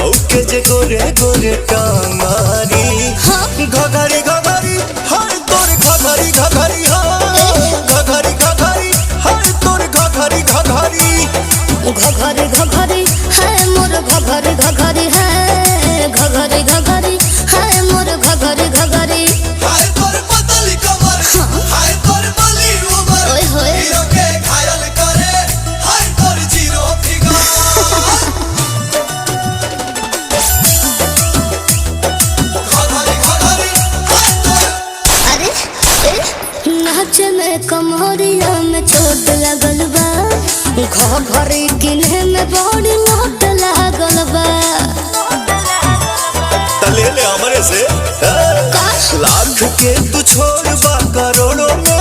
लौके जे गोरे गोरे टांगारी घघरी घघरी हर तोर घघरी घघरी घघरी घघरी हर तोर घघरी घघरी घघरी घघरी है मोर घघरी घघरी है घघरी घघरी है मोर घघरी घघरी हाय तोर पतली कमर हाय तोर बली उमर ओए होए हीरो के घायल करे हाय तोर जीरो फिगर नाच में कमरिया में चोट लगल बा घघरी किन्हे में बड़ी लोट लागल बा तले ले हमरे से लाख के तू छोड़ बा करोड़ों में